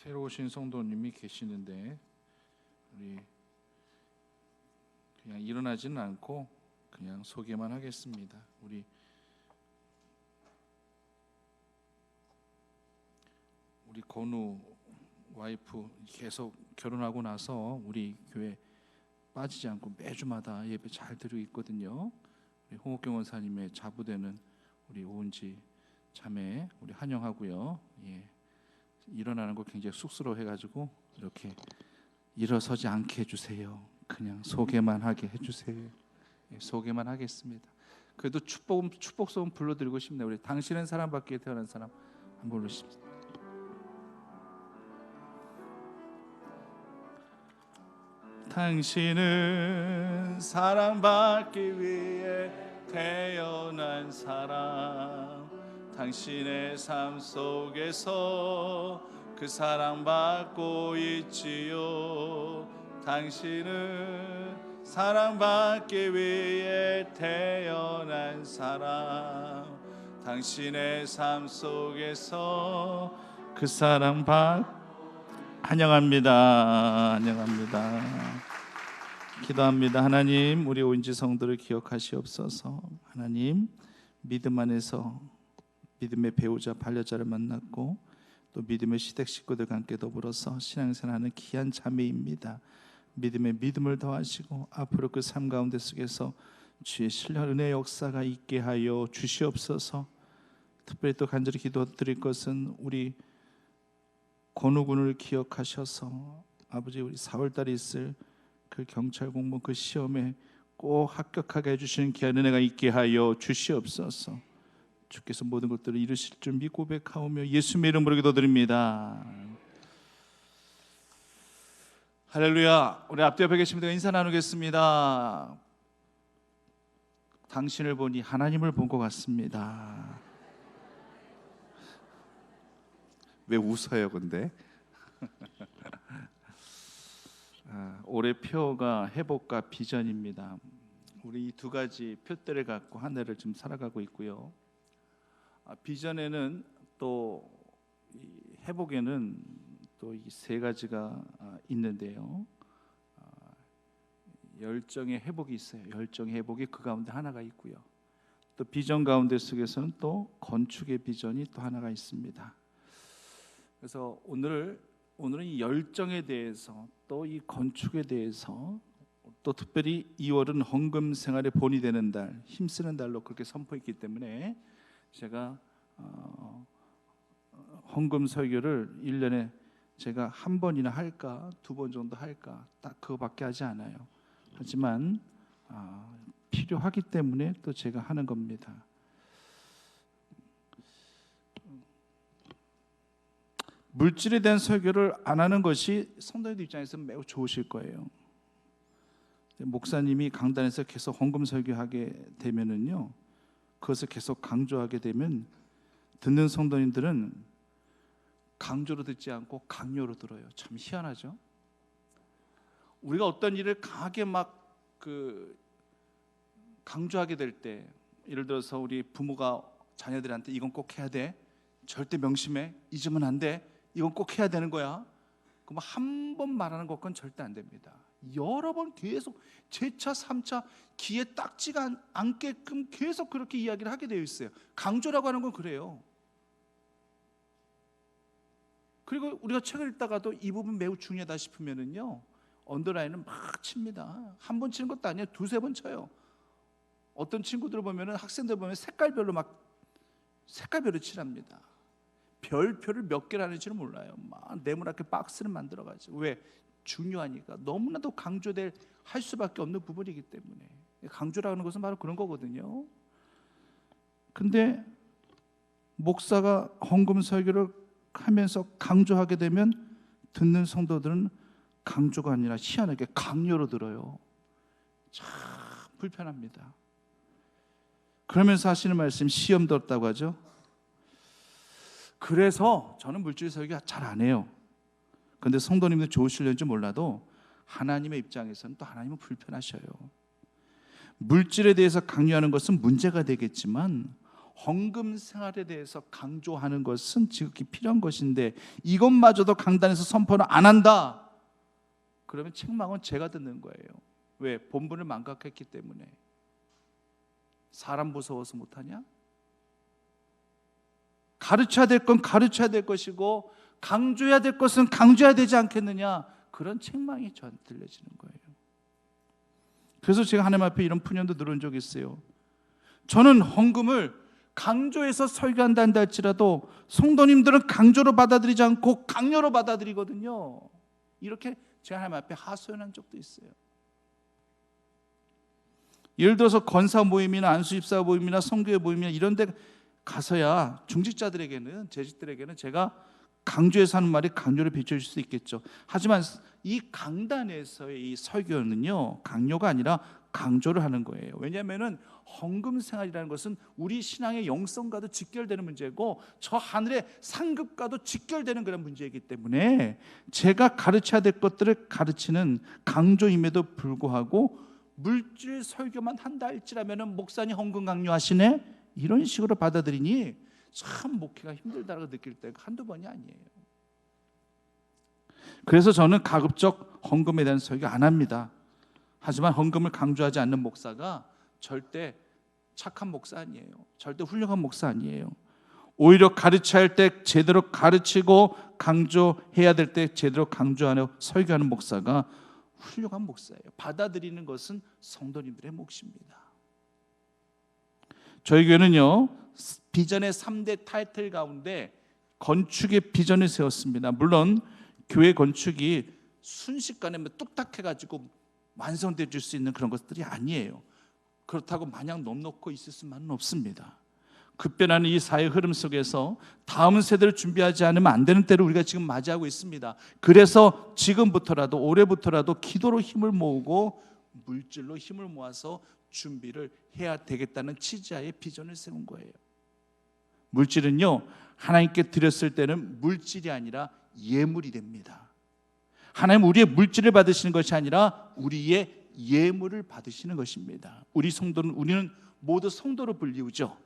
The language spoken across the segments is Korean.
새로 오신 성도님이 계시는데 우리 그냥 일어나지는 않고 그냥 소개만 하겠습니다. 우리 건우 와이프 계속 결혼하고 나서 우리 교회 빠지지 않고 매주마다 예배 잘 드리고 있거든요. 우리 홍옥경 원사님의 자부되는 우리 오은지 자매 우리 환영하고요. 일어나는 거 굉장히 쑥스러워해가지고 이렇게 일어서지 않게 해주세요. 그냥 소개만 하게 해주세요. 소개만 하겠습니다. 그래도 축복송 불러드리고 싶네요. 우리 당신은 사랑받기에 태어난 사람 한번 부르십시오. 당신은 사랑받기 위해 태어난 사람, 당신의 삶 속에서 그 사랑받고 있지요. 당신은 사랑받기 위해 태어난 사람, 당신의 삶 속에서 그 사랑받고 환영합니다. 환영합니다. 기도합니다. 하나님, 우리 오은지 성도를 기억하시옵소서. 하나님, 믿음 안에서 믿음의 배우자 반려자를 만났고 또 믿음의 시댁 식구들과 함께 더불어서 신앙생활하는 귀한 자매입니다. 믿음의 믿음을 더하시고 앞으로 그 삶 가운데 속에서 주의 신령 은혜의 역사가 있게 하여 주시옵소서. 특별히 또 간절히 기도드릴 것은 우리 권우군을 기억하셔서 아버지 우리 4월달에 있을 그 경찰 공무원 그 시험에 꼭 합격하게 해주시는 귀한 은혜가 있게 하여 주시옵소서. 주께서 모든 것들을 이루실 줄 믿고 고백하오며 예수님의 이름으로 기도드립니다. 할렐루야. 우리 앞뒤 옆에 계신 분들 인사 나누겠습니다. 당신을 보니 하나님을 본 것 같습니다. 왜 웃어요 근데? 올해 표가 회복과 비전입니다. 우리 이 두 가지 표대를 갖고 한 해를 지금 살아가고 있고요. 비전에는 또 회복에는 또 이 세 가지가 있는데요. 열정의 회복이 있어요. 열정의 회복이 그 가운데 하나가 있고요. 또 비전 가운데 속에서는 또 건축의 비전이 또 하나가 있습니다. 그래서 오늘은 이 열정에 대해서 또 이 건축에 대해서 또 특별히 2월은 헌금 생활의 본이 되는 달, 힘쓰는 달로 그렇게 선포했기 때문에 제가 헌금 설교를 1년에 제가 한 번이나 할까 2번 정도 할까 딱 그거밖에 하지 않아요. 하지만 필요하기 때문에 또 제가 하는 겁니다. 물질에 대한 설교를 안 하는 것이 성도님들 입장에서는 매우 좋으실 거예요. 목사님이 강단에서 계속 헌금 설교하게 되면은요, 그것을 계속 강조하게 되면 듣는 성도님들은 강조로 듣지 않고 강요로 들어요. 참 희한하죠. 우리가 어떤 일을 강하게 강조하게 될 때, 예를 들어서 우리 부모가 자녀들한테 이건 꼭 해야 돼, 절대 명심해, 잊으면 안 돼, 이건 꼭 해야 되는 거야. 그럼 한 번 말하는 것건 절대 안 됩니다. 여러 번 계속 제차 3차 귀에 딱지가 않게끔 계속 그렇게 이야기를 하게 되어 있어요. 강조라고 하는 건 그래요. 그리고 우리가 책을 읽다가도 이 부분 매우 중요하다 싶으면은요, 언더라인은 막 칩니다. 한 번 치는 것도 아니에요. 2-3번 쳐요. 어떤 친구들 보면은, 학생들 보면 색깔별로 칠합니다. 별표를 몇 개를 하는지는 몰라요. 막 네모나게 박스를 만들어가지고. 왜? 중요하니까. 너무나도 할 수밖에 없는 부분이기 때문에. 강조라는 것은 바로 그런 거거든요. 근데 목사가 헌금 설교를 하면서 강조하게 되면 듣는 성도들은 강조가 아니라 희한하게 강요로 들어요. 참 불편합니다. 그러면서 하시는 말씀, 시험도 없다고 하죠. 그래서 저는 물질 설교 잘 안 해요. 그런데 성도님들 좋으시려는지 몰라도 하나님의 입장에서는 또 하나님은 불편하셔요. 물질에 대해서 강요하는 것은 문제가 되겠지만 헌금 생활에 대해서 강조하는 것은 지극히 필요한 것인데 이것마저도 강단에서 선포를 안 한다. 그러면 책망은 제가 듣는 거예요. 왜? 본분을 망각했기 때문에. 사람 무서워서 못하냐? 가르쳐야 될 건 가르쳐야 될 것이고 강조해야 될 것은 강조해야 되지 않겠느냐? 그런 책망이 저한테 들려지는 거예요. 그래서 제가 하나님 앞에 이런 푸념도 들은 적이 있어요. 저는 헌금을 강조해서 설교한다 할지라도 성도님들은 강조로 받아들이지 않고 강요로 받아들이거든요. 이렇게 제가 하나님 앞에 하소연한 적도 있어요. 예를 들어서 권사 모임이나 안수집사 모임이나 성교회 모임이나 이런 데 가서야 중직자들에게는, 재직들에게는 제가 강조해서 하는 말이 강요를 비춰줄 수 있겠죠. 하지만 이 강단에서의 이 설교는요, 강요가 아니라 강조를 하는 거예요. 왜냐하면 헌금 생활이라는 것은 우리 신앙의 영성과도 직결되는 문제고 저 하늘의 상급과도 직결되는 그런 문제이기 때문에 제가 가르쳐야 될 것들을 가르치는 강조임에도 불구하고 물질 설교만 한다 할지라면 목사님 헌금 강요하시네? 이런 식으로 받아들이니 참 목회가 힘들다고 느낄 때가 한두 번이 아니에요. 그래서 저는 가급적 헌금에 대한 설교 안 합니다. 하지만 헌금을 강조하지 않는 목사가 절대 착한 목사 아니에요. 절대 훌륭한 목사 아니에요. 오히려 가르쳐야 할 때 제대로 가르치고 강조해야 될 때 제대로 강조하는 설교하는 목사가 훌륭한 목사예요. 받아들이는 것은 성도님들의 몫입니다. 저희 교회는요, 비전의 3대 타이틀 가운데 건축의 비전을 세웠습니다. 물론 교회 건축이 순식간에 뚝딱 해가지고 완성될 수 있는 그런 것들이 아니에요. 그렇다고 마냥 넉넉히 있을 수만은 없습니다. 급변하는 이 사회 흐름 속에서 다음 세대를 준비하지 않으면 안 되는 때를 우리가 지금 맞이하고 있습니다. 그래서 지금부터라도, 올해부터라도 기도로 힘을 모으고 물질로 힘을 모아서 준비를 해야 되겠다는 취지하에 비전을 세운 거예요. 물질은요, 하나님께 드렸을 때는 물질이 아니라 예물이 됩니다. 하나님 우리의 물질을 받으시는 것이 아니라 우리의 예물을 받으시는 것입니다. 우리는 모두 성도로 불리우죠.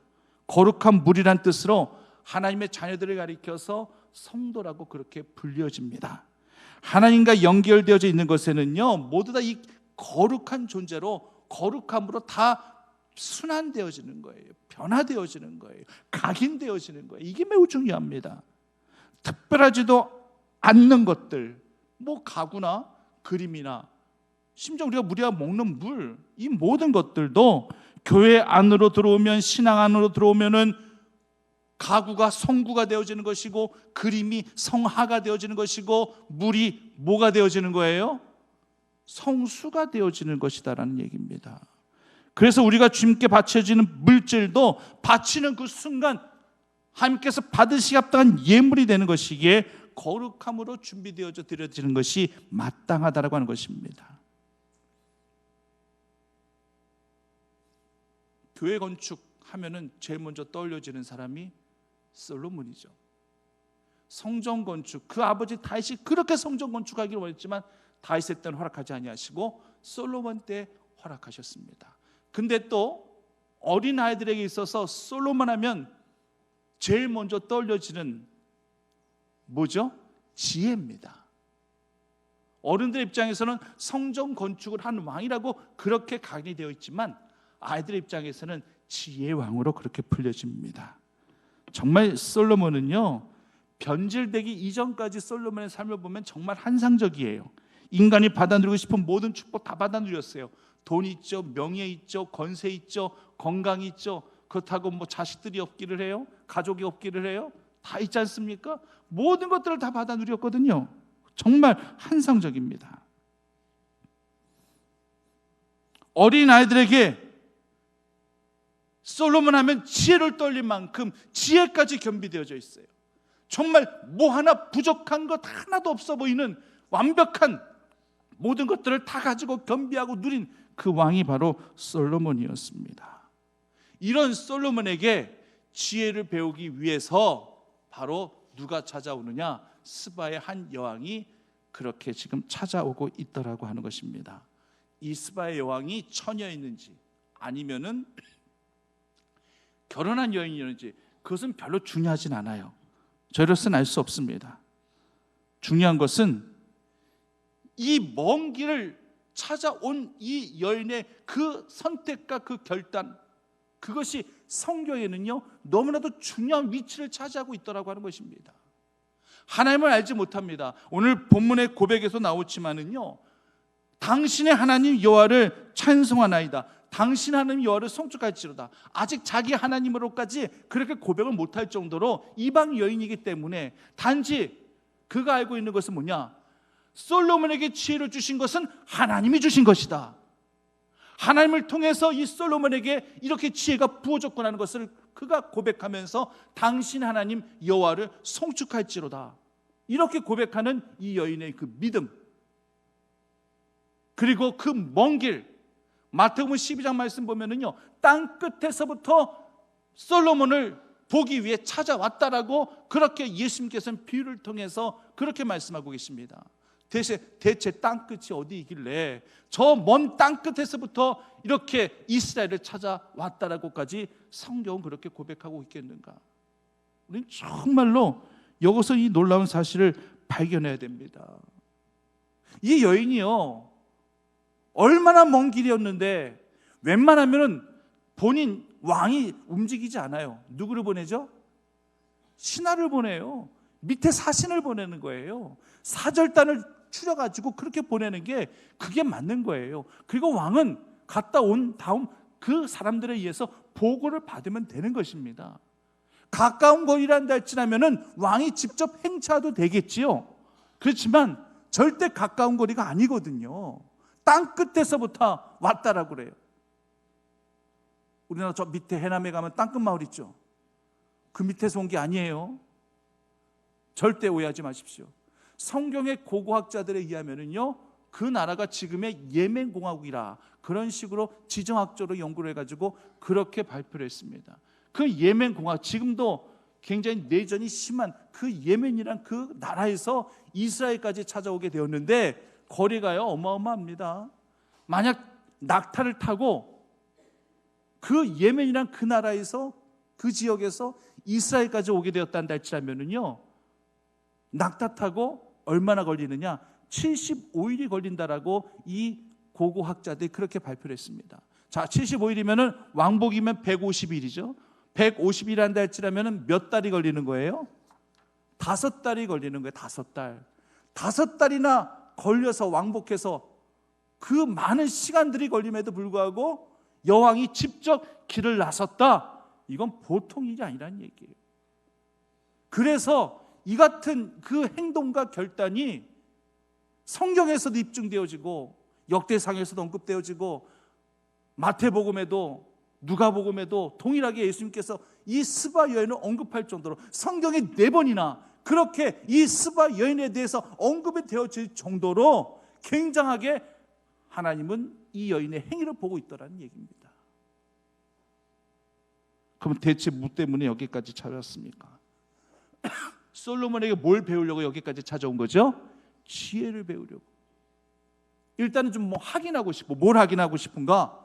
거룩한 물이란 뜻으로 하나님의 자녀들을 가리켜서 성도라고 그렇게 불리워집니다. 하나님과 연결되어져 있는 것에는요, 모두 다 이 거룩한 존재로, 거룩함으로 다 순환되어지는 거예요. 변화되어지는 거예요. 각인되어지는 거예요. 이게 매우 중요합니다. 특별하지도 않는 것들, 뭐 가구나 그림이나 심지어 우리가 먹는 물, 이 모든 것들도 교회 안으로 들어오면, 신앙 안으로 들어오면은 가구가 성구가 되어지는 것이고 그림이 성화가 되어지는 것이고 물이 뭐가 되어지는 거예요? 성수가 되어지는 것이다라는 얘기입니다. 그래서 우리가 주님께 바쳐지는 물질도 바치는 그 순간 하나님께서 받으시기 합당한 예물이 되는 것이기에 거룩함으로 준비되어져 드려지는 것이 마땅하다라고 하는 것입니다. 교회 건축하면은 제일 먼저 떠올려지는 사람이 솔로몬이죠. 성전 건축, 그 아버지 다윗이 그렇게 성전 건축하기를 원했지만 다윗의 때는 허락하지 아니하시고 솔로몬 때 허락하셨습니다. 근데 또 어린 아이들에게 있어서 솔로몬 하면 제일 먼저 떠올려지는 뭐죠? 지혜입니다. 어른들 입장에서는 성전 건축을 한 왕이라고 그렇게 각인이 되어 있지만 아이들 입장에서는 지혜의 왕으로 그렇게 불려집니다. 정말 솔로몬은요, 변질되기 이전까지 솔로몬의 삶을 보면 정말 환상적이에요. 인간이 받아누리고 싶은 모든 축복 다 받아누렸어요. 돈 있죠, 명예 있죠, 권세 있죠, 건강이 있죠. 그렇다고 뭐 자식들이 없기를 해요? 가족이 없기를 해요? 다 있지 않습니까? 모든 것들을 다 받아누렸거든요. 정말 환상적입니다. 어린 아이들에게 솔로몬 하면 지혜를 떠올릴 만큼 지혜까지 겸비되어져 있어요. 정말 뭐 하나 부족한 것 하나도 없어 보이는 완벽한 모든 것들을 다 가지고 겸비하고 누린 그 왕이 바로 솔로몬이었습니다. 이런 솔로몬에게 지혜를 배우기 위해서 바로 누가 찾아오느냐? 스바의 한 여왕이 그렇게 지금 찾아오고 있더라고 하는 것입니다. 이 스바의 여왕이 처녀였는지 아니면은 결혼한 여인이었는지 그것은 별로 중요하진 않아요. 저희로서는 알 수 없습니다. 중요한 것은 이 먼 길을 찾아온 이 여인의 그 선택과 그 결단, 그것이 성경에는요 너무나도 중요한 위치를 차지하고 있더라고 하는 것입니다. 하나님을 알지 못합니다. 오늘 본문의 고백에서 나오지만은요, 당신의 하나님 여호와를 찬송하나이다, 당신 하나님 여호와를 송축할지로다. 아직 자기 하나님으로까지 그렇게 고백을 못할 정도로 이방 여인이기 때문에 단지 그가 알고 있는 것은 뭐냐, 솔로몬에게 지혜를 주신 것은 하나님이 주신 것이다. 하나님을 통해서 이 솔로몬에게 이렇게 지혜가 부어졌구나 하는 것을 그가 고백하면서 당신 하나님 여호와를 송축할지로다, 이렇게 고백하는 이 여인의 그 믿음, 그리고 그 먼 길, 마태복음 12장 말씀 보면은요, 땅 끝에서부터 솔로몬을 보기 위해 찾아왔다라고 그렇게 예수님께서는 비유를 통해서 그렇게 말씀하고 계십니다. 대체 땅 끝이 어디이길래 저 먼 땅 끝에서부터 이렇게 이스라엘을 찾아왔다라고까지 성경은 그렇게 고백하고 있겠는가? 우리는 정말로 여기서 이 놀라운 사실을 발견해야 됩니다. 이 여인이요, 얼마나 먼 길이었는데 웬만하면 본인 왕이 움직이지 않아요. 누구를 보내죠? 신하를 보내요. 밑에 사신을 보내는 거예요. 사절단을 추려가지고 그렇게 보내는 게 그게 맞는 거예요. 그리고 왕은 갔다 온 다음 그 사람들에 의해서 보고를 받으면 되는 것입니다. 가까운 거리란다 할지라면은 왕이 직접 행차도 되겠지요. 그렇지만 절대 가까운 거리가 아니거든요. 땅 끝에서부터 왔다라고 그래요. 우리나라 저 밑에 해남에 가면 땅끝 마을 있죠. 그 밑에서 온 게 아니에요. 절대 오해하지 마십시오. 성경의 고고학자들에 의하면은요, 그 나라가 지금의 예멘 공화국이라 그런 식으로 지정학적으로 연구를 해가지고 그렇게 발표를 했습니다. 그 예멘 공화국, 지금도 굉장히 내전이 심한 그 예멘이란 그 나라에서 이스라엘까지 찾아오게 되었는데 거리가요 어마어마합니다. 만약 낙타를 타고 그 예멘이란 그 나라에서 그 지역에서 이스라엘까지 오게 되었다는 할지라면은요, 낙타 타고 얼마나 걸리느냐, 75일이 걸린다라고 이 고고학자들이 그렇게 발표를 했습니다. 자, 75일이면은 왕복이면 150일이죠. 150일이란다 할지라면은 몇 달이 걸리는 거예요? 5달이 걸리는 거예요. 5달. 5달이나 걸려서 왕복해서 그 많은 시간들이 걸림에도 불구하고 여왕이 직접 길을 나섰다. 이건 보통 일이 아니라는 얘기예요. 그래서 이 같은 그 행동과 결단이 성경에서도 입증되어지고 역대상에서도 언급되어지고 마태복음에도 누가복음에도 동일하게 예수님께서 이 스바 여인을 언급할 정도로 성경에 4번이나 그렇게 이 스바 여인에 대해서 언급이 되어질 정도로 굉장하게 하나님은 이 여인의 행위를 보고 있더라는 얘기입니다. 그럼 대체 뭐 때문에 여기까지 찾아왔습니까? 솔로몬에게 뭘 배우려고 여기까지 찾아온 거죠? 지혜를 배우려고. 일단은 좀 뭐 확인하고 싶고, 뭘 확인하고 싶은가?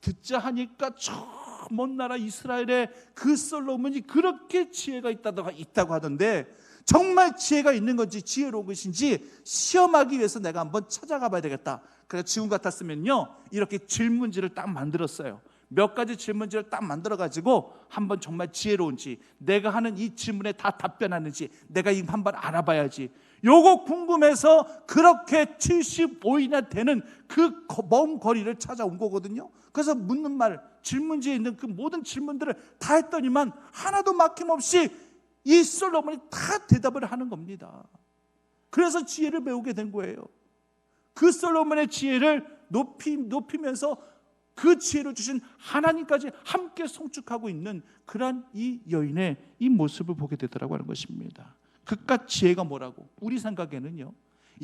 듣자 하니까 저 먼 나라 이스라엘에 그 솔로몬이 그렇게 지혜가 있다고 하던데 정말 지혜가 있는 건지 지혜로운 것인지 시험하기 위해서 내가 한번 찾아가 봐야 되겠다. 그래서 지금 같았으면요, 이렇게 질문지를 딱 만들었어요. 몇 가지 질문지를 딱 만들어가지고 한번 정말 지혜로운지, 내가 하는 이 질문에 다 답변하는지 내가 이거 한번 알아봐야지. 요거 궁금해서 그렇게 75일이나 되는 그 먼 거리를 찾아온 거거든요. 그래서 묻는 말, 질문지에 있는 그 모든 질문들을 다 했더니만 하나도 막힘없이 이 솔로몬이 다 대답을 하는 겁니다. 그래서 지혜를 배우게 된 거예요. 그 솔로몬의 지혜를 높이면서 그 지혜를 주신 하나님까지 함께 송축하고 있는 그러한 이 여인의 이 모습을 보게 되더라고 하는 것입니다. 그깟 지혜가 뭐라고? 우리 생각에는요,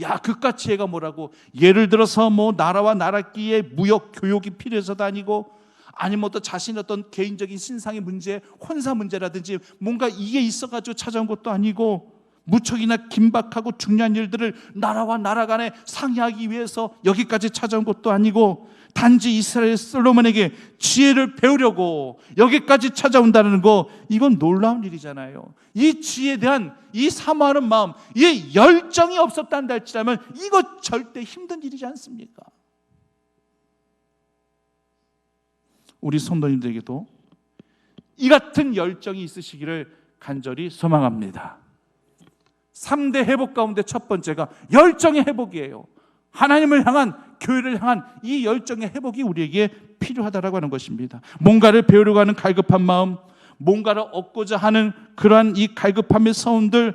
야, 그깟 지혜가 뭐라고? 예를 들어서 뭐 나라와 나라끼리의 무역 교역이 필요해서도 아니고, 아니면 또 자신의 어떤 개인적인 신상의 문제, 혼사 문제라든지 뭔가 이게 있어가지고 찾아온 것도 아니고, 무척이나 긴박하고 중요한 일들을 나라와 나라 간에 상의하기 위해서 여기까지 찾아온 것도 아니고 단지 이스라엘 솔로몬에게 지혜를 배우려고 여기까지 찾아온다는 거, 이건 놀라운 일이잖아요. 이 지혜에 대한 이 사모하는 마음, 이 열정이 없었단다 할지라면 이거 절대 힘든 일이지 않습니까? 우리 성도님들에게도 이 같은 열정이 있으시기를 간절히 소망합니다. 3대 회복 가운데 첫 번째가 열정의 회복이에요. 하나님을 향한, 교회를 향한 이 열정의 회복이 우리에게 필요하다라고 하는 것입니다. 뭔가를 배우려고 하는 갈급한 마음, 뭔가를 얻고자 하는 그러한 이 갈급함의 서운들,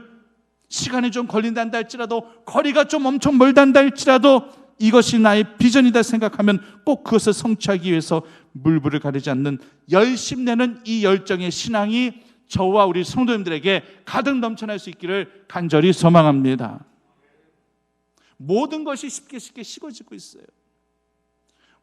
시간이 좀 걸린단다 할지라도, 거리가 좀 엄청 멀단다 할지라도 이것이 나의 비전이다 생각하면 꼭 그것을 성취하기 위해서 물불을 가리지 않는 열심 내는 이 열정의 신앙이 저와 우리 성도님들에게 가득 넘쳐날 수 있기를 간절히 소망합니다. 모든 것이 쉽게 식어지고 있어요.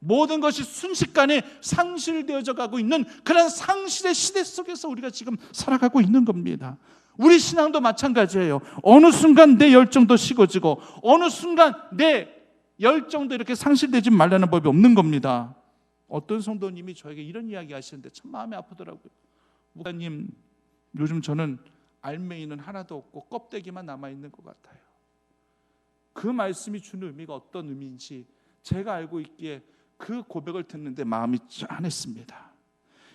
모든 것이 순식간에 상실되어져 가고 있는 그런 상실의 시대 속에서 우리가 지금 살아가고 있는 겁니다. 우리 신앙도 마찬가지예요. 어느 순간 내 열정도 식어지고 어느 순간 내 열정도 이렇게 상실되지 말라는 법이 없는 겁니다. 어떤 성도님이 저에게 이런 이야기 하시는데 참 마음이 아프더라고요. 목사님, 요즘 저는 알맹이는 하나도 없고 껍데기만 남아있는 것 같아요. 그 말씀이 주는 의미가 어떤 의미인지 제가 알고 있기에 그 고백을 듣는데 마음이 짠했습니다.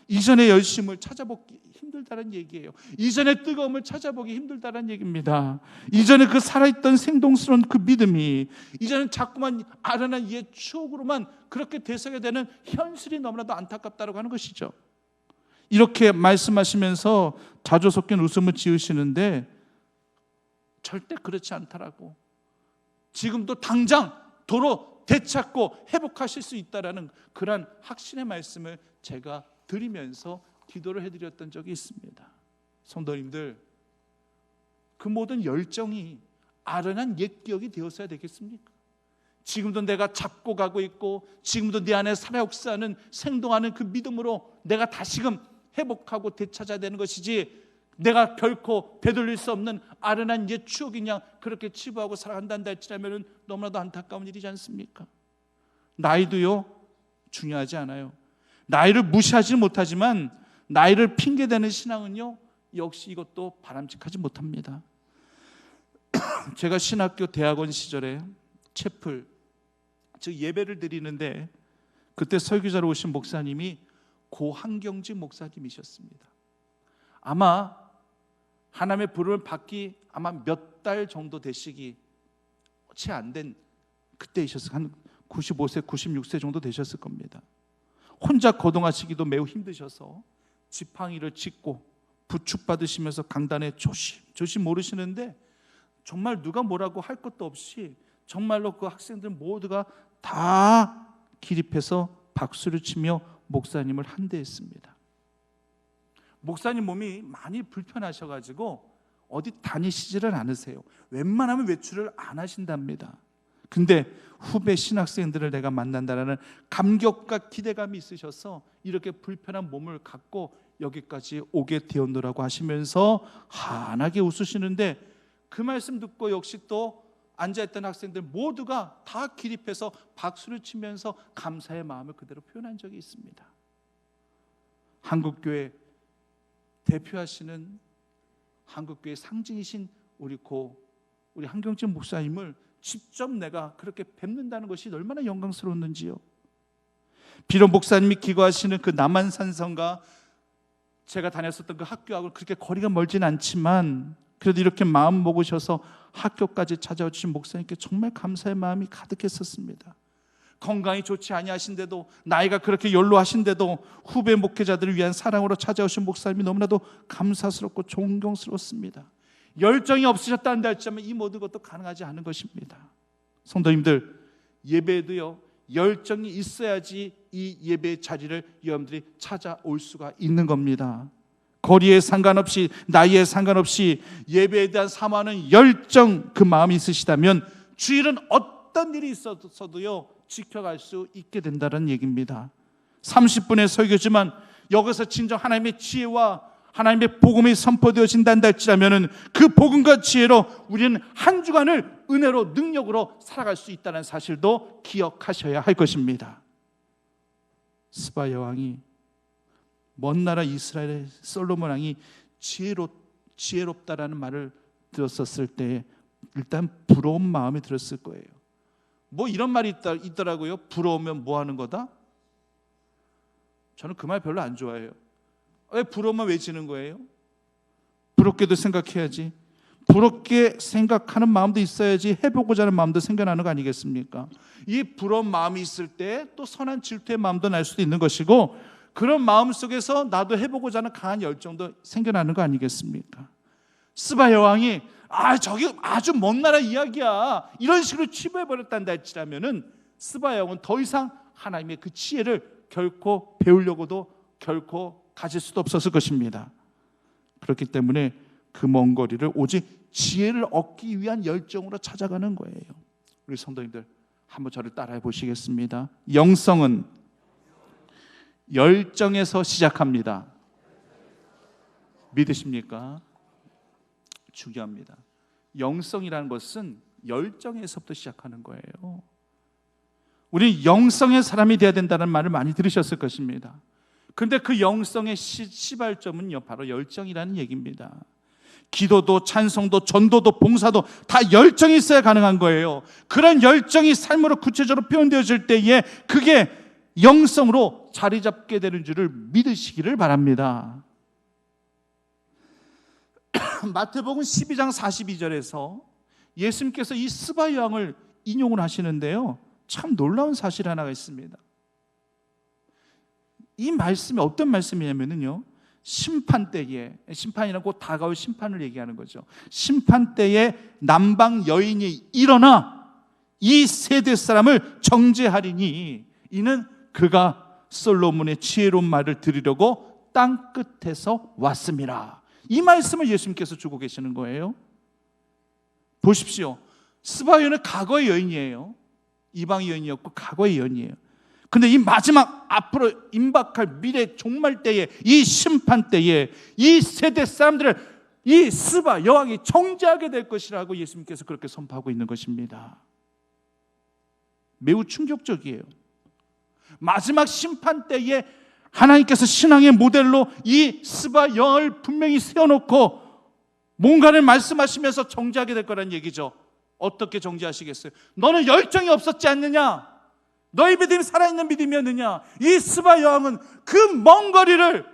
이전의 열심을 찾아보기 힘들다는 얘기예요. 이전의 뜨거움을 찾아보기 힘들다는 얘기입니다. 이전에 그 살아있던 생동스러운 그 믿음이 이제는 자꾸만 아련한 옛 추억으로만 그렇게 되새게 되는 현실이 너무나도 안타깝다고 하는 것이죠. 이렇게 말씀하시면서 자주 섞인 웃음을 지으시는데 절대 그렇지 않다라고, 지금도 당장 도로 되찾고 회복하실 수 있다라는 그런 확신의 말씀을 제가 드리면서 기도를 해드렸던 적이 있습니다. 성도님들, 그 모든 열정이 아련한 옛 기억이 되었어야 되겠습니까? 지금도 내가 잡고 가고 있고 지금도 내 안에 살아 역사하는 생동하는 그 믿음으로 내가 다시금 회복하고 되찾아야 되는 것이지, 내가 결코 되돌릴 수 없는 아련한 옛 추억이냐 그렇게 치부하고 살아간다는 할지라면 너무나도 안타까운 일이지 않습니까? 나이도요 중요하지 않아요. 나이를 무시하지 못하지만 나이를 핑계대는 신앙은요 역시 이것도 바람직하지 못합니다. 제가 신학교 대학원 시절에 채플, 즉 예배를 드리는데 그때 설교자로 오신 목사님이 고 한경직 목사님이셨습니다. 아마 하나님의 부름을 받기 아마 몇 달 정도 되시기 채 안 된 그때이셨어요. 한 95세, 96세 정도 되셨을 겁니다. 혼자 거동하시기도 매우 힘드셔서 지팡이를 짚고 부축받으시면서 강단에 조심 오르시는데 정말 누가 뭐라고 할 것도 없이 정말로 그 학생들 모두가 다 기립해서 박수를 치며 목사님을 한대했습니다. 목사님 몸이 많이 불편하셔가지고 어디 다니시지를 않으세요. 웬만하면 외출을 안 하신답니다. 근데 후배 신학생들을 내가 만난다는 감격과 기대감이 있으셔서 이렇게 불편한 몸을 갖고 여기까지 오게 되었노라고 하시면서 환하게 웃으시는데, 그 말씀 듣고 역시 또 앉아있던 학생들 모두가 다 기립해서 박수를 치면서 감사의 마음을 그대로 표현한 적이 있습니다. 한국교회 대표하시는 한국교회 상징이신 우리 한경직 목사님을 직접 내가 그렇게 뵙는다는 것이 얼마나 영광스러웠는지요. 비록 목사님이 기거하시는 그 남한산성과 제가 다녔었던 그 학교하고 그렇게 거리가 멀진 않지만 그래도 이렇게 마음 먹으셔서 학교까지 찾아와 주신 목사님께 정말 감사의 마음이 가득했었습니다. 건강이 좋지 아니하신데도, 나이가 그렇게 연로하신데도 후배 목회자들을 위한 사랑으로 찾아오신 목사님이 너무나도 감사스럽고 존경스럽습니다. 열정이 없으셨다는 할지라면 이 모든 것도 가능하지 않은 것입니다. 성도님들, 예배에도요 열정이 있어야지 이 예배의 자리를 여러분들이 찾아올 수가 있는 겁니다. 거리에 상관없이, 나이에 상관없이 예배에 대한 사모하는 열정, 그 마음이 있으시다면 주일은 어떤 일이 있어도요 지켜갈 수 있게 된다는 얘기입니다. 30분의 설교지만 여기서 진정 하나님의 지혜와 하나님의 복음이 선포되어진다 할지라면 그 복음과 지혜로 우리는 한 주간을 은혜로 능력으로 살아갈 수 있다는 사실도 기억하셔야 할 것입니다. 스바 여왕이, 먼 나라 이스라엘의 솔로몬 왕이 지혜롭다라는 말을 들었었을 때 일단 부러운 마음이 들었을 거예요. 뭐 이런 말이 있더라고요. 부러우면 뭐 하는 거다? 저는 그 말 별로 안 좋아해요. 왜 부러우면 왜 지는 거예요? 부럽게도 생각해야지. 부럽게 생각하는 마음도 있어야지 해보고자 하는 마음도 생겨나는 거 아니겠습니까? 이 부러운 마음이 있을 때 또 선한 질투의 마음도 날 수도 있는 것이고, 그런 마음 속에서 나도 해보고자 하는 강한 열정도 생겨나는 거 아니겠습니까? 스바 여왕이 저기 아주 먼 나라 이야기야, 이런 식으로 치부해버렸단다 할지라면은 스바 여왕은 더 이상 하나님의 그 지혜를 결코 배우려고도 결코 가질 수도 없었을 것입니다. 그렇기 때문에 그 먼 거리를 오직 지혜를 얻기 위한 열정으로 찾아가는 거예요. 우리 성도님들 한번 저를 따라해 보시겠습니다. 영성은 열정에서 시작합니다. 믿으십니까? 중요합니다. 영성이라는 것은 열정에서부터 시작하는 거예요. 우리 영성의 사람이 되어야 된다는 말을 많이 들으셨을 것입니다. 그런데 그 영성의 시발점은요, 바로 열정이라는 얘기입니다. 기도도 찬송도 전도도 봉사도 다 열정이 있어야 가능한 거예요. 그런 열정이 삶으로 구체적으로 표현되어질 때에 그게 영성으로 자리 잡게 되는 줄을 믿으시기를 바랍니다. 마태복음 12장 42절에서 예수님께서 이 스바 여왕을 인용을 하시는데요, 참 놀라운 사실 하나가 있습니다. 이 말씀이 어떤 말씀이냐면요, 심판 때에, 심판이라고 다가올 심판을 얘기하는 거죠. 심판 때에 남방 여인이 일어나 이 세대 사람을 정죄하리니 이는 그가 솔로몬의 지혜로운 말을 들으려고 땅 끝에서 왔습니다. 이 말씀을 예수님께서 주고 계시는 거예요. 보십시오. 스바 여인은 과거의 여인이에요. 이방 여인이었고 과거의 여인이에요. 근데 이 마지막 앞으로 임박할 미래 종말 때에, 이 심판 때에 이 세대 사람들을 이 스바 여왕이 정죄하게 될 것이라고 예수님께서 그렇게 선포하고 있는 것입니다. 매우 충격적이에요. 마지막 심판 때에 하나님께서 신앙의 모델로 이 스바 여왕을 분명히 세워놓고 뭔가를 말씀하시면서 정죄하게 될 거란 얘기죠. 어떻게 정죄하시겠어요? 너는 열정이 없었지 않느냐? 너희 믿음이 살아있는 믿음이었느냐? 이 스바 여왕은 그 먼 거리를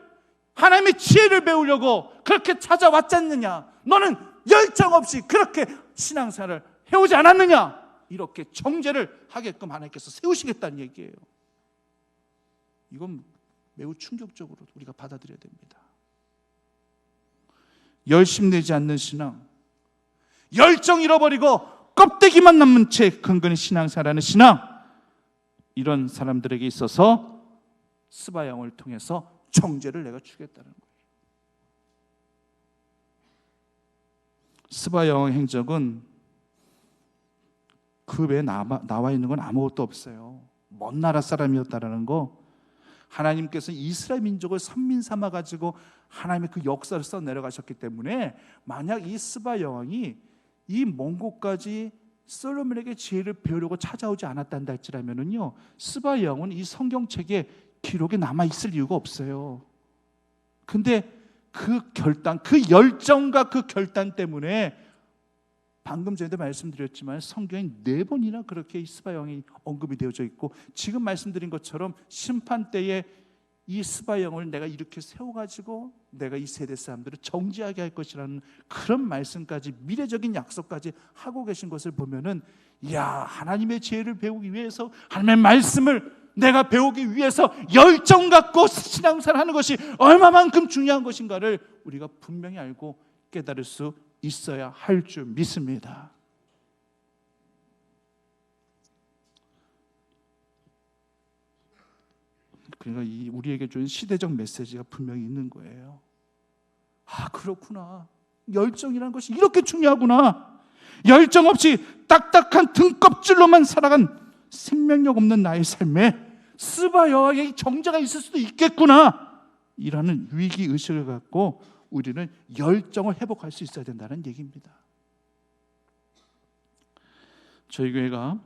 하나님의 지혜를 배우려고 그렇게 찾아왔지 않느냐? 너는 열정 없이 그렇게 신앙생활을 해오지 않았느냐? 이렇게 정죄를 하게끔 하나님께서 세우시겠다는 얘기예요. 이건 매우 충격적으로 우리가 받아들여야 됩니다. 열심내지 않는 신앙, 열정 잃어버리고 껍데기만 남은 채 근근히 신앙생활하는 신앙, 이런 사람들에게 있어서 스바 여왕을 통해서 정죄를 내가 주겠다는 거예요. 스바 여왕 행적은 그 외에 나와 있는 건 아무것도 없어요. 먼 나라 사람이었다라는 거, 하나님께서 이스라엘 민족을 선민 삼아 가지고 하나님의 그 역사를 써 내려가셨기 때문에, 만약 이 스바 여왕이 이 먼 곳까지 솔로몬에게 지혜를 배우려고 찾아오지 않았단다 할지라면은요, 스바 여왕은 이 성경책에 기록에 남아 있을 이유가 없어요. 근데 그 결단, 그 열정과 그 결단 때문에 방금 전에도 말씀드렸지만 성경에 4번이나 그렇게 이 스바 여왕이 언급이 되어져 있고, 지금 말씀드린 것처럼 심판 때에 이 스바 여왕을 내가 이렇게 세워가지고 내가 이 세대 사람들을 정죄하게 할 것이라는 그런 말씀까지, 미래적인 약속까지 하고 계신 것을 보면은, 이야, 하나님의 지혜를 배우기 위해서, 하나님의 말씀을 내가 배우기 위해서 열정 갖고 신앙생활 하는 것이 얼마만큼 중요한 것인가를 우리가 분명히 알고 깨달을 수 있어야 할 줄 믿습니다. 그러니까 우리에게 준 시대적 메시지가 분명히 있는 거예요. 아, 그렇구나. 열정이라는 것이 이렇게 중요하구나. 열정 없이 딱딱한 등껍질로만 살아간 생명력 없는 나의 삶에 스바 여왕의 정죄가 있을 수도 있겠구나. 이라는 위기 의식을 갖고 우리는 열정을 회복할 수 있어야 된다는 얘기입니다. 저희 교회가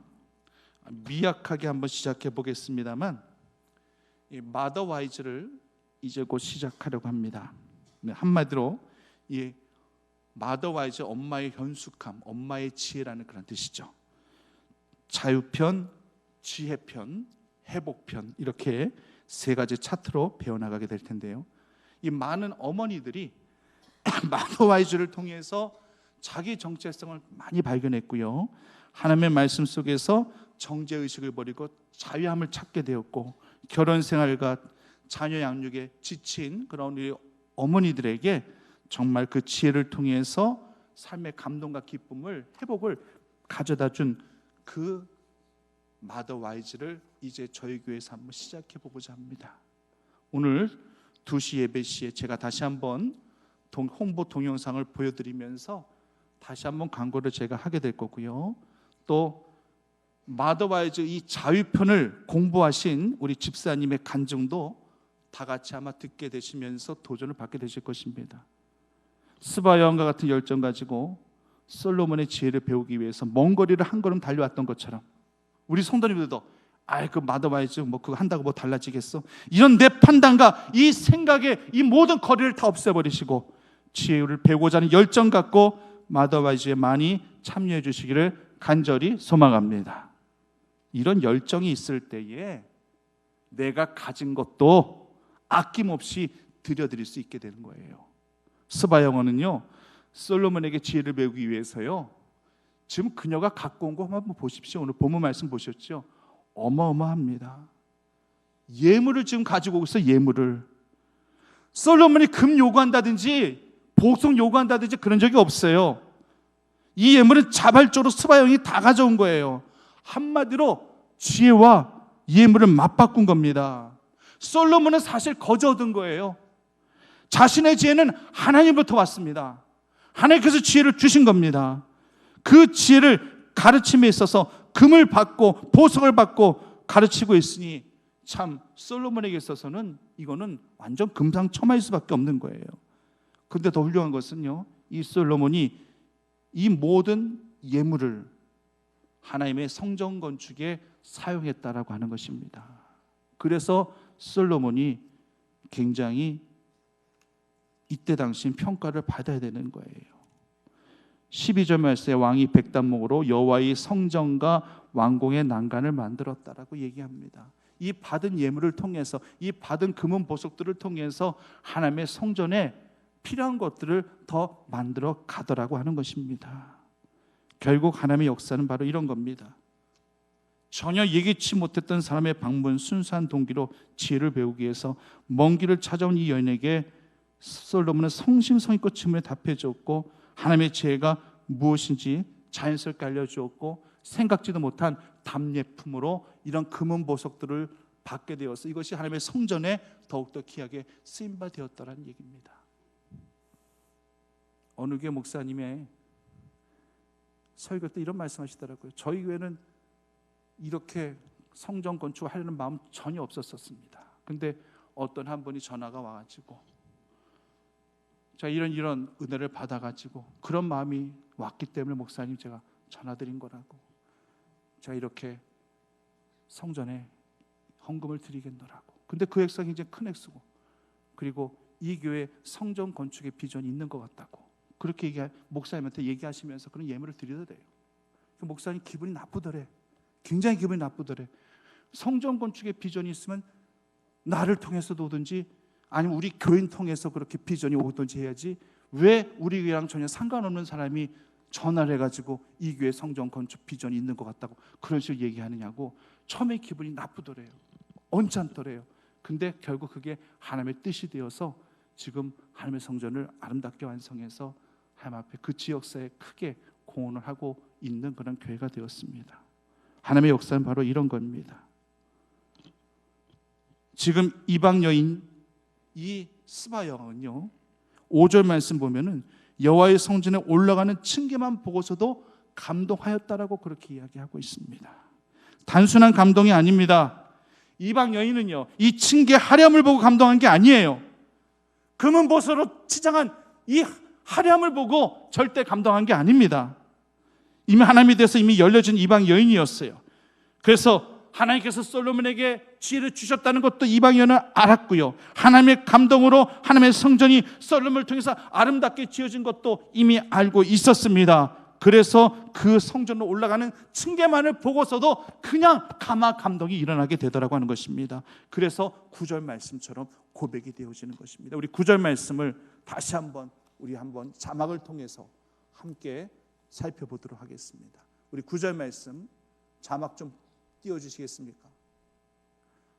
미약하게 한번 시작해 보겠습니다만 이 마더 와이즈를 이제 곧 시작하려고 합니다. 한마디로 이 마더 와이즈, 엄마의 현숙함, 엄마의 지혜라는 그런 뜻이죠. 자유편, 지혜편, 회복편, 이렇게 세 가지 차트로 배워나가게 될 텐데요. 이 많은 어머니들이 마더 와이즈를 통해서 자기 정체성을 많이 발견했고요. 하나님의 말씀 속에서 정죄의식을 버리고 자유함을 찾게 되었고, 결혼 생활과 자녀 양육에 지친 그런 우리 어머니들에게 정말 그 지혜를 통해서 삶의 감동과 기쁨을, 회복을 가져다 준 그 마더 와이즈를 이제 저희 교회에서 한번 시작해 보고자 합니다. 오늘 2시 예배 시에 제가 다시 한번 홍보 동영상을 보여드리면서 다시 한번 광고를 제가 하게 될 거고요. 또 마더 와이즈 이 자유편을 공부하신 우리 집사님의 간증도 다 같이 아마 듣게 되시면서 도전을 받게 되실 것입니다. 스바 여왕과 같은 열정 가지고 솔로몬의 지혜를 배우기 위해서 먼 거리를 한 걸음 달려왔던 것처럼 우리 성도님들도 그 마더 와이즈 뭐 그거 한다고 뭐 달라지겠어? 이런 내 판단과 이 생각에 이 모든 거리를 다 없애버리시고 지혜를 배우고자 하는 열정 갖고 마더 와이즈에 많이 참여해 주시기를 간절히 소망합니다. 이런 열정이 있을 때에 내가 가진 것도 아낌없이 드려드릴 수 있게 되는 거예요. 스바 여왕은요, 솔로몬에게 지혜를 배우기 위해서요, 지금 그녀가 갖고 온 거 한번 보십시오. 오늘 본문 말씀 보셨죠? 어마어마합니다. 예물을 지금 가지고 오고 있어요. 예물을. 솔로몬이 금 요구한다든지 복송 요구한다든지 그런 적이 없어요. 이 예물은 자발적으로 스바 여왕이 다 가져온 거예요. 한마디로 지혜와 예물을 맞바꾼 겁니다. 솔로몬은 사실 거저 얻은 거예요. 자신의 지혜는 하나님부터 왔습니다. 하나님께서 지혜를 주신 겁니다. 그 지혜를 가르침에 있어서 금을 받고 보석을 받고 가르치고 있으니 참 솔로몬에게 있어서는 이거는 완전 금상첨화일 수밖에 없는 거예요. 그런데 더 훌륭한 것은요, 이 솔로몬이 이 모든 예물을 하나님의 성전 건축에 사용했다라고 하는 것입니다. 그래서 솔로몬이 굉장히 이때 당시 평가를 받아야 되는 거예요. 12절 말씀에 왕이 백단목으로 여호와의 성전과 왕궁의 난간을 만들었다라고 얘기합니다. 이 받은 예물을 통해서, 이 받은 금은 보석들을 통해서 하나님의 성전에 필요한 것들을 더 만들어 가더라고 하는 것입니다. 결국 하나님의 역사는 바로 이런 겁니다. 전혀 예기치 못했던 사람의 방문, 순수한 동기로 지혜를 배우기 위해서 먼 길을 찾아온 이 여인에게 솔로몬은 성심성의껏 질문에 답해 주었고, 하나님의 지혜가 무엇인지 자연스럽게 알려주었고, 생각지도 못한 답례품으로 이런 금은 보석들을 받게 되어서 이것이 하나님의 성전에 더욱더 귀하게 쓰임바 되었다는 얘기입니다. 어느 교회 목사님의 설교 때 이런 말씀하시더라고요. 저희 교회는 이렇게 성전 건축하려는 마음 전혀 없었습니다. 근데 어떤 한 분이 전화가 와가지고 제가 이런 은혜를 받아가지고 그런 마음이 왔기 때문에 목사님 제가 전화드린 거라고, 제가 이렇게 성전에 헌금을 드리겠노라고. 근데 그 액수가 굉장히 큰 액수고, 그리고 이 교회 성전 건축의 비전이 있는 것 같다고 그렇게 목사님한테 얘기하시면서 그런 예물을 드리더래요. 목사님 기분이 나쁘더래. 굉장히 기분이 나쁘더래. 성전 건축의 비전이 있으면 나를 통해서도 오든지 아니면 우리 교인 통해서 그렇게 비전이 오든지 해야지, 왜 우리 교회랑 전혀 상관없는 사람이 전화를 해가지고 이 교회 성전 건축 비전이 있는 것 같다고 그런 식으로 얘기하느냐고 처음에 기분이 나쁘더래요. 언짢더래요. 근데 결국 그게 하나님의 뜻이 되어서 지금 하나님의 성전을 아름답게 완성해서 하나님 앞에 그 지역사에 크게 공헌을 하고 있는 그런 교회가 되었습니다. 하나님의 역사는 바로 이런 겁니다. 지금 이방 여인 이 스바 여왕은요, 5절 말씀 보면은 여호와의 성전에 올라가는 층계만 보고서도 감동하였다라고 그렇게 이야기하고 있습니다. 단순한 감동이 아닙니다. 이방 여인은요, 이 층계 하렴을 보고 감동한 게 아니에요. 금은보석으로 치장한 이 화려함을 보고 절대 감동한 게 아닙니다. 이미 하나님에 대해서 이미 열려진 이방 여인이었어요. 그래서 하나님께서 솔로몬에게 지혜를 주셨다는 것도 이방 여인은 알았고요. 하나님의 감동으로 하나님의 성전이 솔로몬을 통해서 아름답게 지어진 것도 이미 알고 있었습니다. 그래서 그 성전으로 올라가는 층계만을 보고서도 그냥 감동이 일어나게 되더라고 하는 것입니다. 그래서 9절 말씀처럼 고백이 되어지는 것입니다. 우리 9절 말씀을 다시 한번 우리 한번 자막을 통해서 함께 살펴보도록 하겠습니다. 우리 9절 말씀 자막 좀 띄워주시겠습니까?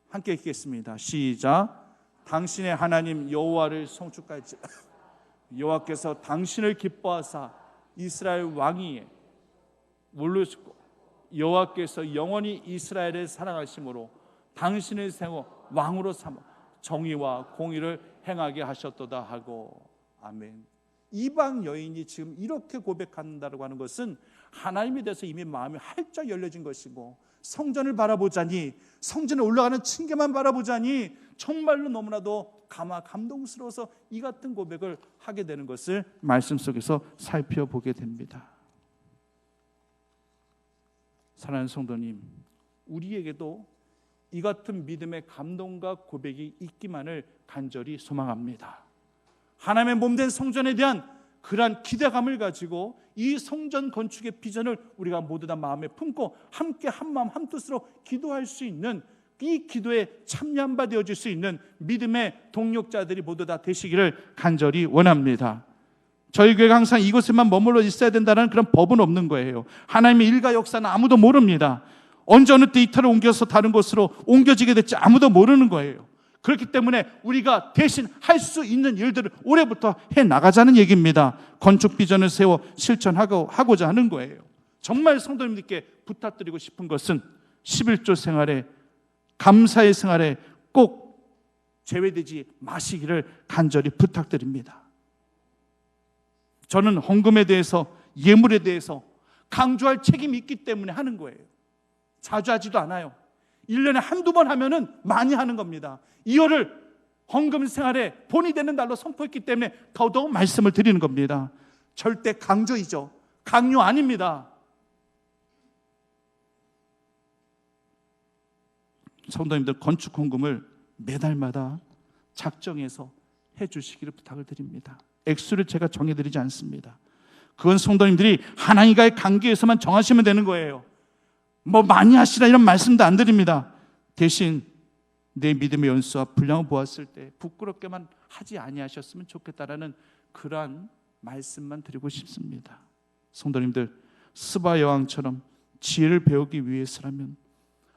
함께 읽겠습니다. 시작. 당신의 하나님 여호와를 송축할지라. 여호와께서 당신을 기뻐하사 이스라엘 왕위에 올르시고 여호와께서 영원히 이스라엘을 사랑하심으로 당신을 세워 왕으로 삼아 정의와 공의를 행하게 하셨도다 하고. 아멘. 이방 여인이 지금 이렇게 고백한다고 하는 것은 하나님에 대해서 이미 마음이 활짝 열려진 것이고, 성전을 바라보자니, 성전에 올라가는 층계만 바라보자니 정말로 너무나도 감동스러워서 이 같은 고백을 하게 되는 것을 말씀 속에서 살펴보게 됩니다. 사랑하는 성도님, 우리에게도 이 같은 믿음의 감동과 고백이 있기만을 간절히 소망합니다. 하나님의 몸된 성전에 대한 그러한 기대감을 가지고 이 성전 건축의 비전을 우리가 모두 다 마음에 품고 함께 한마음 한뜻으로 기도할 수 있는, 이 기도에 참여한 바 되어질 수 있는 믿음의 동력자들이 모두 다 되시기를 간절히 원합니다. 저희 교회가 항상 이곳에만 머물러 있어야 된다는 그런 법은 없는 거예요. 하나님의 일과 역사는 아무도 모릅니다. 언제 어느 때 이탈을 옮겨서 다른 곳으로 옮겨지게 될지 아무도 모르는 거예요. 그렇기 때문에 우리가 대신 할 수 있는 일들을 올해부터 해나가자는 얘기입니다. 건축 비전을 세워 실천하고자 하는 거예요. 정말 성도님들께 부탁드리고 싶은 것은 11조 생활에, 감사의 생활에 꼭 제외되지 마시기를 간절히 부탁드립니다. 저는 헌금에 대해서, 예물에 대해서 강조할 책임이 있기 때문에 하는 거예요. 자주 하지도 않아요. 1년에 한두 번 하면은 많이 하는 겁니다. 2월을 헌금 생활에 본이 되는 달로 선포했기 때문에 더더욱 말씀을 드리는 겁니다. 절대 강조이죠. 강요 아닙니다. 성도님들, 건축 헌금을 매달마다 작정해서 해주시기를 부탁을 드립니다. 액수를 제가 정해드리지 않습니다. 그건 성도님들이 하나님과의 관계에서만 정하시면 되는 거예요. 뭐 많이 하시라 이런 말씀도 안 드립니다. 대신 내 믿음의 연수와 분량을 보았을 때 부끄럽게만 하지 아니하셨으면 좋겠다라는 그러한 말씀만 드리고 싶습니다. 성도님들, 스바 여왕처럼 지혜를 배우기 위해서라면,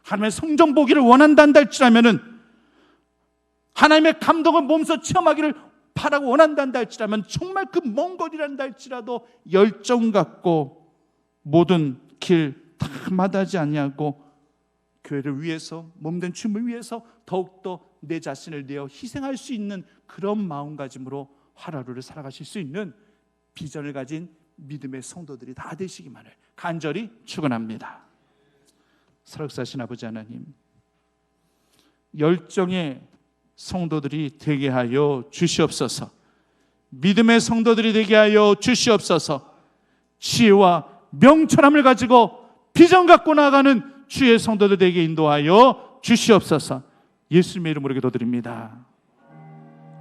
하나님의 성전 보기를 원한다 할지라면은, 하나님의 감동을 몸소 체험하기를 바라고 원한다 할지라면, 정말 그 먼 거리란다 할지라도 열정 갖고 모든 길 다 마다하지 아니하고 교회를 위해서, 몸된 춤을 위해서 더욱더 내 자신을 내어 희생할 수 있는 그런 마음가짐으로 하루하루를 살아가실 수 있는 비전을 가진 믿음의 성도들이 다 되시기만을 간절히 축원합니다. 살아계신 아버지 하나님, 열정의 성도들이 되게 하여 주시옵소서. 믿음의 성도들이 되게 하여 주시옵소서. 지혜와 명철함을 가지고 비전 갖고 나아가는 주의 성도들 되게 인도하여 주시옵소서. 예수님의 이름으로 기도드립니다.